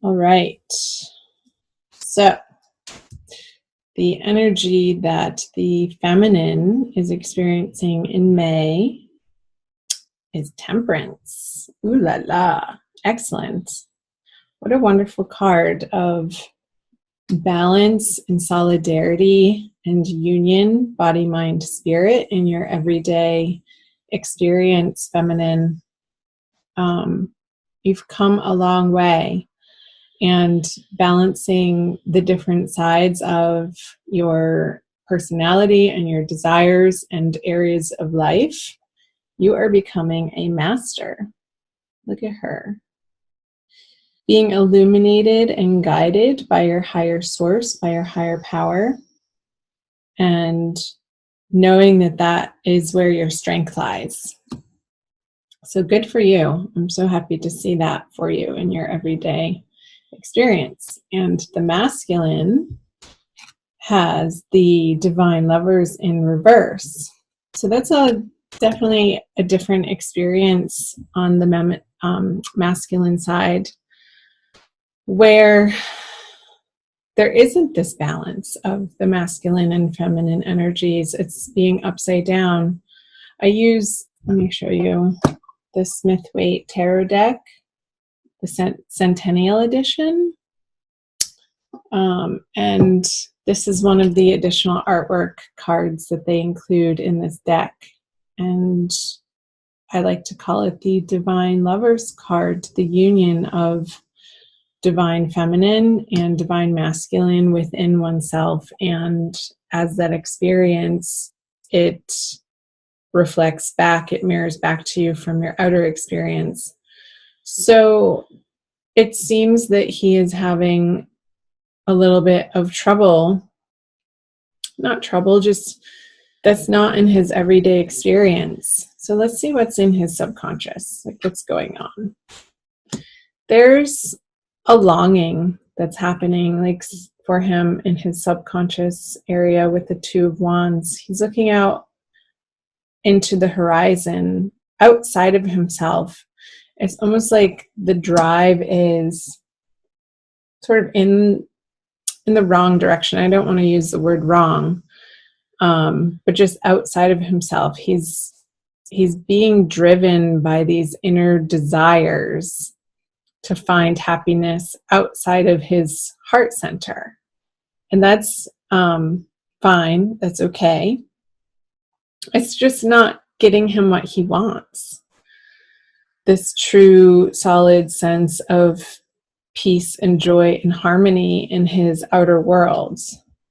All right. So the energy that the feminine is experiencing in May is temperance. Ooh la la. Excellent. What a wonderful card of balance and solidarity and union, body, mind, spirit in your everyday experience, feminine. You've come a long way, and balancing the different sides of your personality and your desires and areas of life, you are becoming a master. Look at her. Being illuminated and guided by your higher source, by your higher power, and knowing that that is where your strength lies. So good for you. I'm so happy to see that for you in your everyday experience. And the masculine has the divine lovers in reverse. So that's definitely a different experience on the masculine side, where there isn't this balance of the masculine and feminine energies. It's being upside down. Let me show you the Smith-Waite Tarot deck, the Centennial Edition. And this is one of the additional artwork cards that they include in this deck. And I like to call it the Divine Lovers card, the union of divine feminine and divine masculine within oneself. And as that experience, it reflects back, it mirrors back to you from your outer experience. So it seems that he is having a little bit of trouble, not trouble, just that's not in his everyday experience. So let's see what's in his subconscious, like what's going on. There's a longing that's happening, like for him in his subconscious area with the Two of Wands. He's looking out into the horizon outside of himself. It's almost like the drive is sort of in the wrong direction. I don't want to use the word wrong, but just outside of himself. He's being driven by these inner desires to find happiness outside of his heart center. And that's fine. That's okay. It's just not getting him what he wants. This true, solid sense of peace and joy and harmony in his outer world.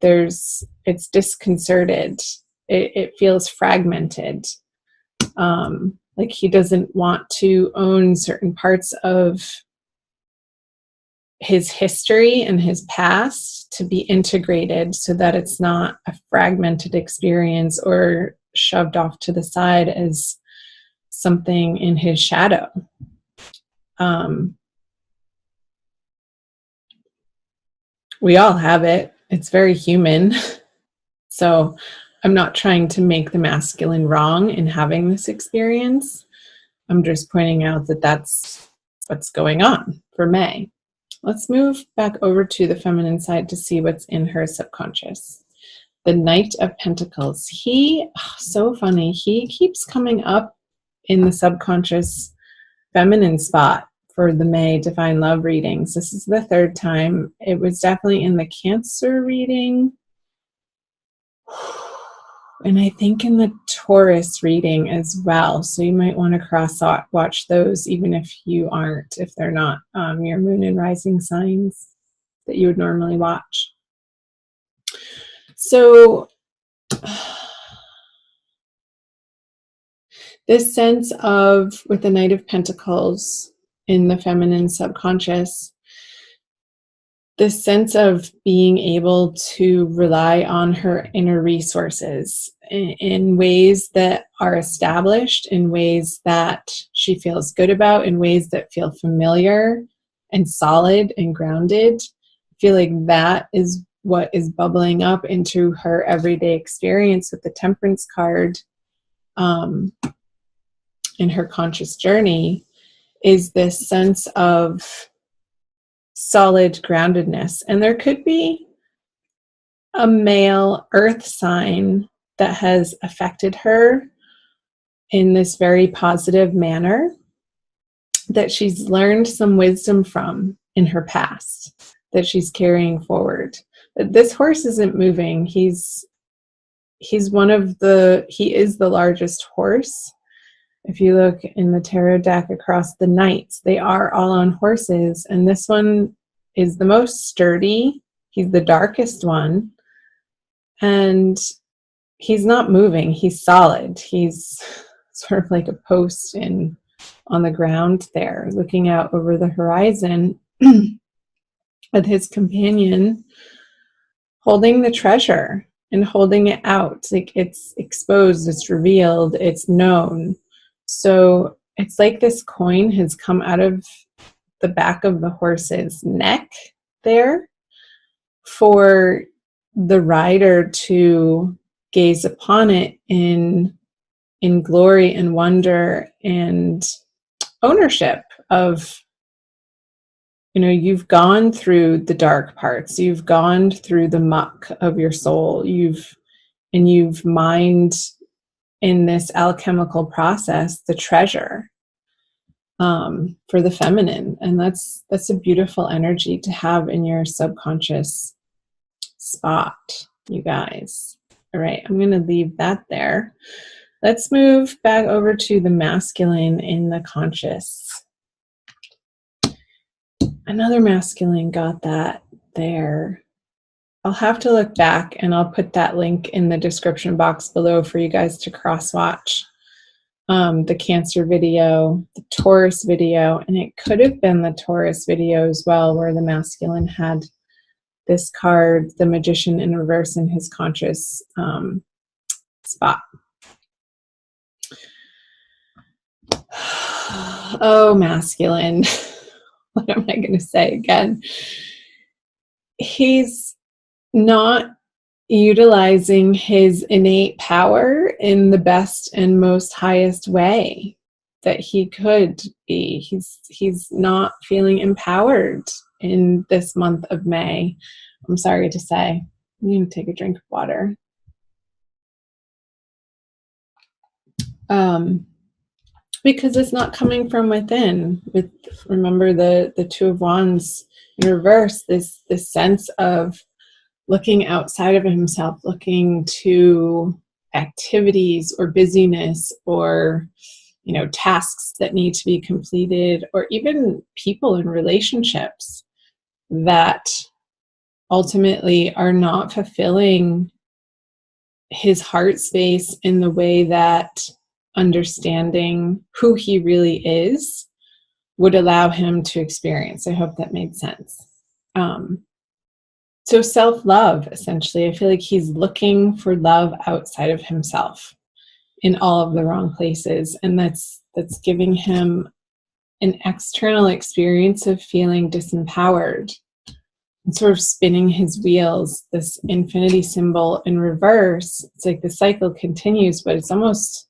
It's disconcerted. It feels fragmented. Like he doesn't want to own certain parts of his history and his past to be integrated so that it's not a fragmented experience or shoved off to the side as something in his shadow. We all have it. It's very human. So I'm not trying to make the masculine wrong in having this experience. I'm just pointing out that that's what's going on for May. Let's move back over to the feminine side to see what's in her subconscious. The Knight of Pentacles. So funny. He keeps coming up in the subconscious feminine spot for the May Divine Love readings. This is the third time. It was definitely in the Cancer reading. And I think in the Taurus reading as well. So you might want to cross-watch those, even if they're not your moon and rising signs that you would normally watch. So this sense of, with the Knight of Pentacles in the feminine subconscious, this sense of being able to rely on her inner resources in ways that are established, in ways that she feels good about, in ways that feel familiar and solid and grounded. I feel like that is what is bubbling up into her everyday experience with the Temperance card in her conscious journey, is this sense of solid groundedness. And there could be a male earth sign that has affected her in this very positive manner that she's learned some wisdom from in her past that she's carrying forward. But this horse isn't moving. He is the largest horse. If you look in the tarot deck across the knights, they are all on horses, and this one is the most sturdy. He's the darkest one, and he's not moving. He's solid. He's sort of like a post on the ground there, looking out over the horizon with his companion holding the treasure and holding it out. Like, it's exposed, it's revealed, it's known. So it's like this coin has come out of the back of the horse's neck there for the rider to gaze upon it in glory and wonder and ownership of, you've gone through the dark parts, you've gone through the muck of your soul, you've mined in this alchemical process the treasure for the feminine. And that's a beautiful energy to have in your subconscious spot, you guys. All right, I'm going to leave that there. Let's move back over to the masculine in the conscious. Another masculine got that there. I'll have to look back, and I'll put that link in the description box below for you guys to cross-watch the Cancer video, the Taurus video, and it could have been the Taurus video as well, where the masculine had this card, the Magician in reverse, in his conscious spot. Oh, masculine. What am I going to say again? He's not utilizing his innate power in the best and most highest way that he could be. He's not feeling empowered in this month of May. I'm sorry to say. I'm going to take a drink of water. Because it's not coming from within. Remember the Two of Wands in reverse, this sense of looking outside of himself, looking to activities or busyness or tasks that need to be completed, or even people in relationships that ultimately are not fulfilling his heart space in the way that understanding who he really is would allow him to experience. I hope that made sense. So self-love, essentially. I feel like he's looking for love outside of himself in all of the wrong places. And that's giving him an external experience of feeling disempowered and sort of spinning his wheels. This infinity symbol in reverse, it's like the cycle continues, but it's almost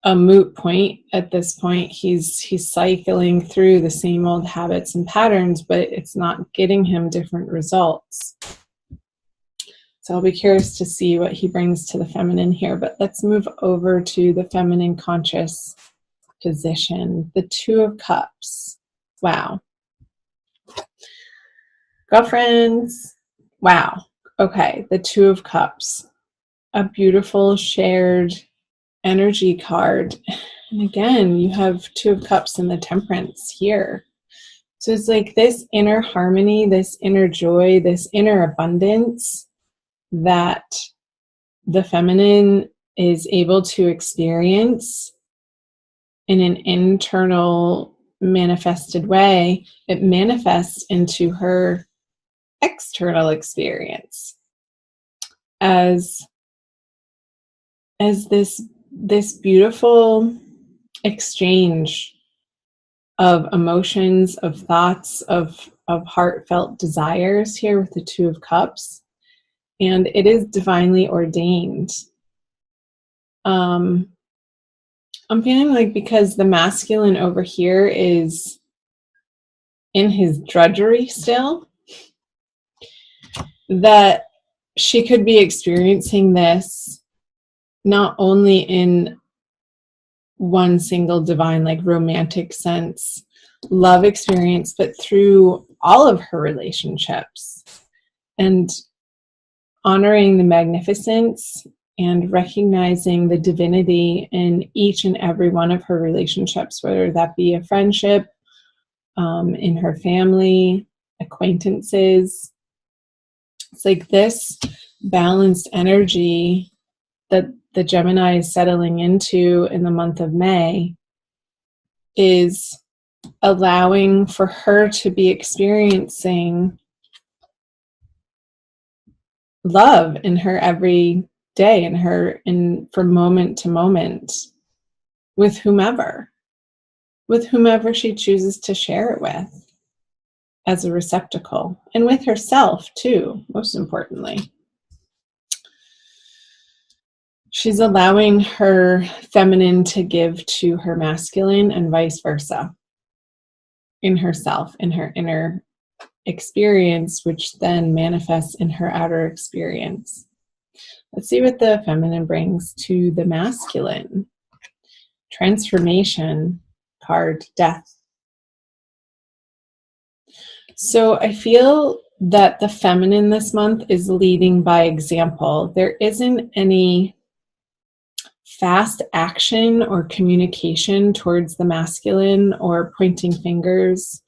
a moot point at this point. He's cycling through the same old habits and patterns, but it's not getting him different results. So I'll be curious to see what he brings to the feminine here. But let's move over to the feminine conscious position. The Two of Cups. Wow. Girlfriends. Wow. Okay, the Two of Cups. A beautiful shared energy card. And again, you have Two of Cups in the Temperance here. So it's like this inner harmony, this inner joy, this inner abundance that the feminine is able to experience in an internal manifested way. It manifests into her external experience as this beautiful exchange of emotions, of thoughts, of heartfelt desires here with the Two of Cups. And it is divinely ordained. I'm feeling like because the masculine over here is in his drudgery still, that she could be experiencing this not only in one single divine, like romantic sense, love experience, but through all of her relationships, and honoring the magnificence and recognizing the divinity in each and every one of her relationships, whether that be a friendship, in her family, acquaintances. It's like this balanced energy that the Gemini is settling into in the month of May is allowing for her to be experiencing love in her every day, from moment to moment, with whomever she chooses to share it with as a receptacle, and with herself too, most importantly. She's allowing her feminine to give to her masculine and vice versa in herself, in her inner experience, which then manifests in her outer experience. Let's see what the feminine brings to the masculine. Transformation card, Death. So I feel that the feminine this month is leading by example. There isn't any fast action or communication towards the masculine, or pointing fingers,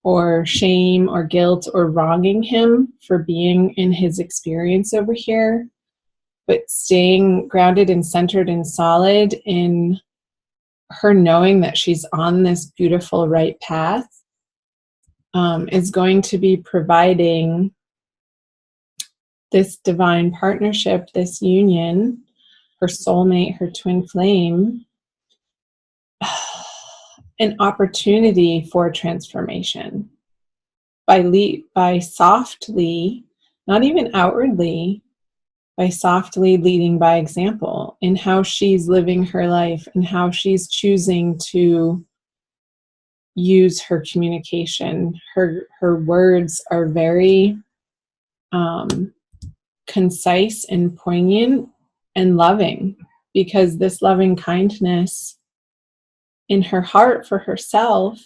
or shame or guilt, or wronging him for being in his experience over here, but staying grounded and centered and solid in her knowing that she's on this beautiful right path, is going to be providing this divine partnership, this union, her soulmate, her twin flame, an opportunity for transformation by softly, not even outwardly, by softly leading by example in how she's living her life and how she's choosing to use her communication. Her words are very concise and poignant and loving, because this loving kindness in her heart for herself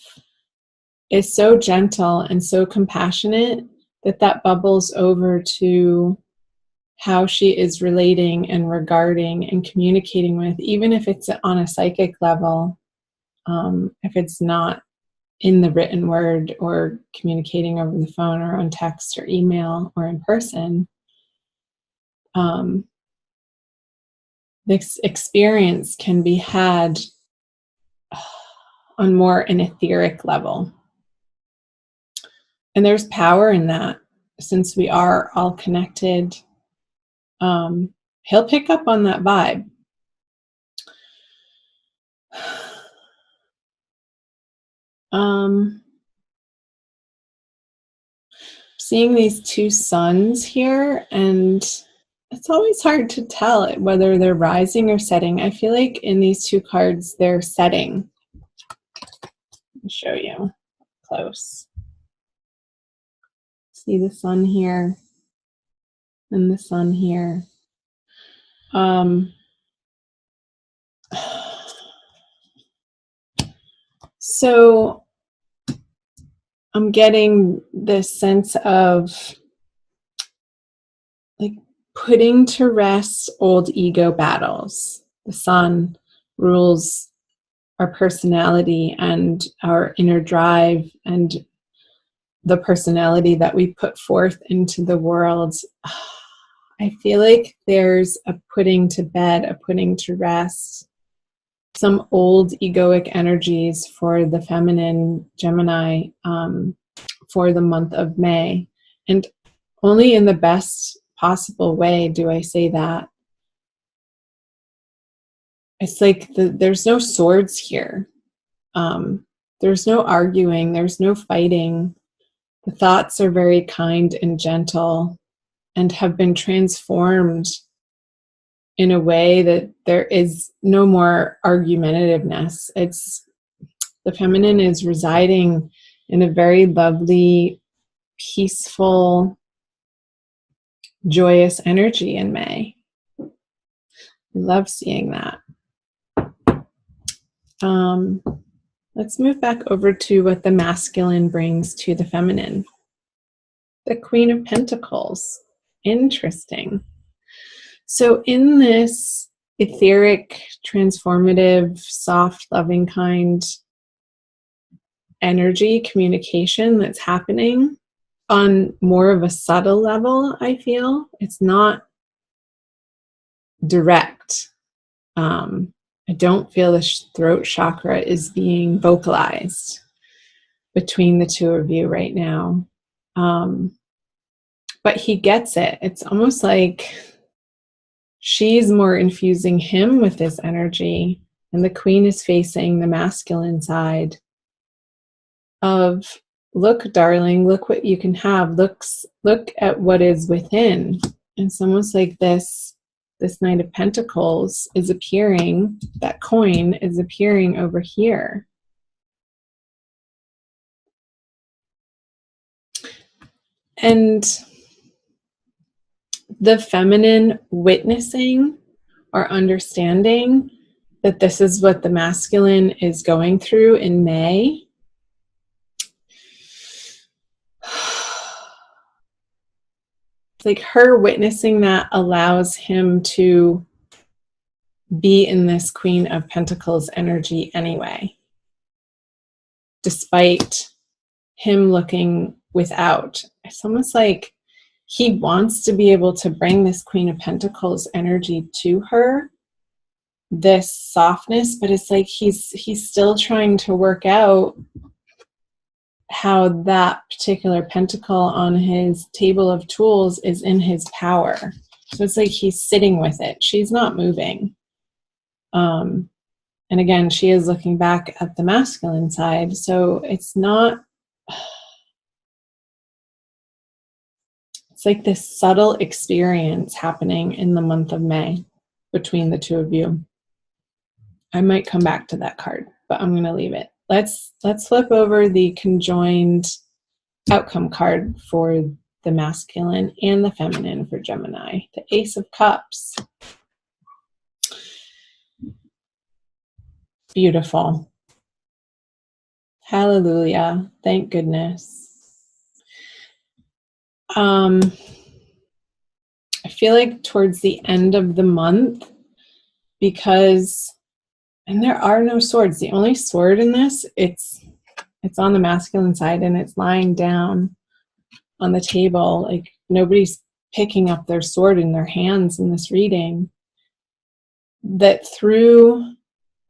is so gentle and so compassionate that bubbles over to how she is relating and regarding and communicating with, even if it's on a psychic level, if it's not in the written word or communicating over the phone or on text or email or in person. This experience can be had on more an etheric level. And there's power in that, since we are all connected. He'll pick up on that vibe. Seeing these two suns here, and it's always hard to tell whether they're rising or setting. I feel like in these two cards, they're setting. Let me show you close. See the sun here and the sun here. So I'm getting this sense of like putting to rest old ego battles. The sun rules our personality and our inner drive and the personality that we put forth into the world. I feel like there's a putting to bed, a putting to rest, some old egoic energies for the feminine Gemini for the month of May. And only in the best possible way do I say that. It's like there's no swords here. There's no arguing. There's no fighting. The thoughts are very kind and gentle and have been transformed in a way that there is no more argumentativeness. The feminine is residing in a very lovely, peaceful, joyous energy in May. I love seeing that. Let's move back over to what the masculine brings to the feminine. The Queen of Pentacles. Interesting. So in this etheric, transformative, soft, loving, kind energy communication that's happening on more of a subtle level, I feel. It's not direct. I don't feel the throat chakra is being vocalized between the two of you right now. But he gets it. It's almost like she's more infusing him with this energy, and the queen is facing the masculine side of, look, darling, look what you can have. Look at what is within. And it's almost like this Knight of Pentacles is appearing, that coin is appearing over here. And the feminine witnessing or understanding that this is what the masculine is going through in May. It's like her witnessing that allows him to be in this Queen of Pentacles energy anyway, despite him looking without. It's almost like he wants to be able to bring this Queen of Pentacles energy to her, this softness, but it's like he's still trying to work out how that particular pentacle on his table of tools is in his power. So it's like he's sitting with it. She's not moving. And again, she is looking back at the masculine side. So it's not, it's like this subtle experience happening in the month of May between the two of you. I might come back to that card, but I'm going to leave it. Let's flip over the conjoined outcome card for the masculine and the feminine for Gemini. The Ace of Cups. Beautiful. Hallelujah. Thank goodness. I feel like towards the end of the month, because, and there are no swords. The only sword in this, it's on the masculine side and it's lying down on the table. Like nobody's picking up their sword in their hands in this reading. That through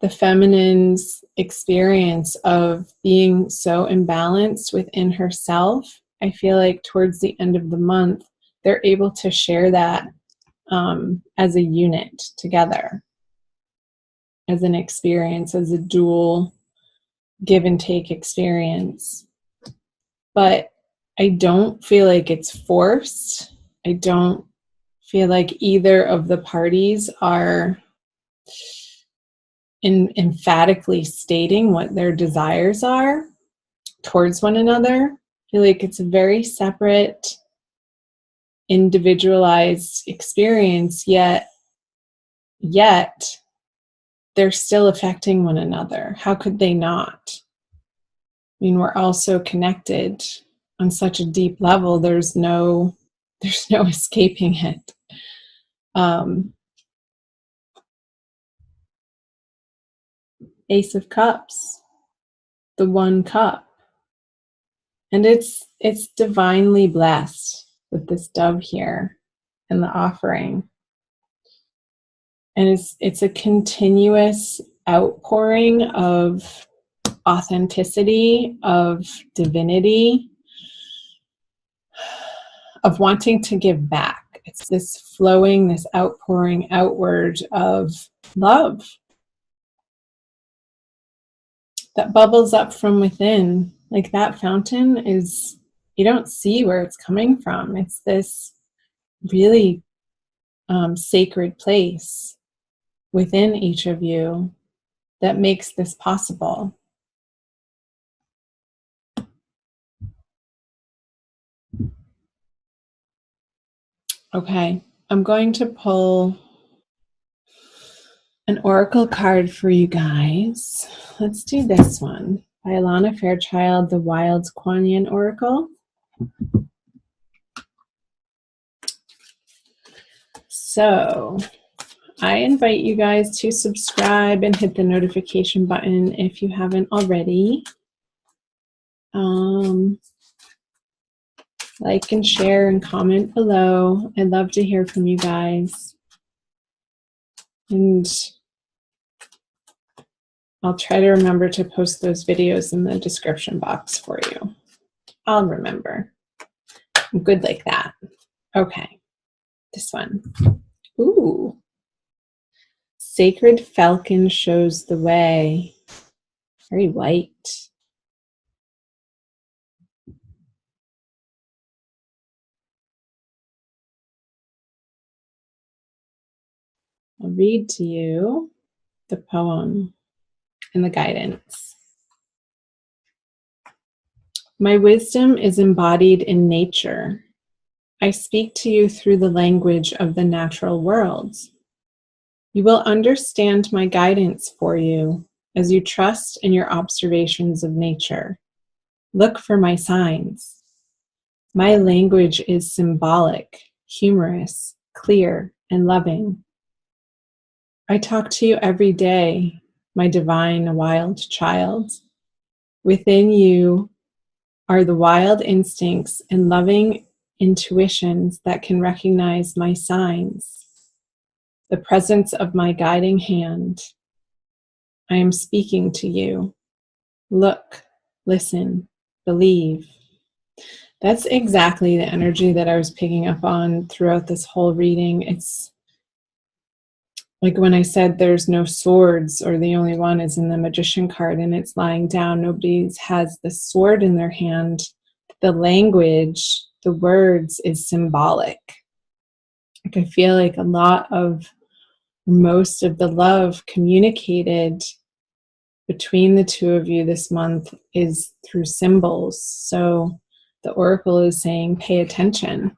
the feminine's experience of being so imbalanced within herself, I feel like towards the end of the month, they're able to share that as a unit together, as an experience, as a dual give and take experience. But I don't feel like it's forced. I don't feel like either of the parties are emphatically stating what their desires are towards one another. I feel like it's a very separate, individualized experience, yet they're still affecting one another. How could they not? I mean, we're all so connected on such a deep level. There's no escaping it. Ace of Cups, the one cup. And it's divinely blessed with this dove here and the offering. And it's a continuous outpouring of authenticity, of divinity, of wanting to give back. It's this flowing, this outpouring outward of love that bubbles up from within. Like that fountain is, you don't see where it's coming from. It's this really sacred place within each of you that makes this possible. Okay, I'm going to pull an oracle card for you guys. Let's do this one by Alana Fairchild, the Wild Kuan Yin Oracle. So I invite you guys to subscribe and hit the notification button if you haven't already. Like and share and comment below. I'd love to hear from you guys. And I'll try to remember to post those videos in the description box for you. I'll remember. I'm good like that. Okay, this one. Ooh. Sacred Falcon shows the way. Very white. I'll read to you the poem and the guidance. My wisdom is embodied in nature. I speak to you through the language of the natural world. You will understand my guidance for you as you trust in your observations of nature. Look for my signs. My language is symbolic, humorous, clear, and loving. I talk to you every day, my divine wild child. Within you are the wild instincts and loving intuitions that can recognize my signs, the presence of my guiding hand. I am speaking to you. Look, listen, believe. That's exactly the energy that I was picking up on throughout this whole reading. It's like when I said there's no swords, or the only one is in the Magician card and it's lying down. Nobody has the sword in their hand. The language, the words is symbolic. Like I feel like a lot of most of the love communicated between the two of you this month is through symbols. So the oracle is saying, pay attention.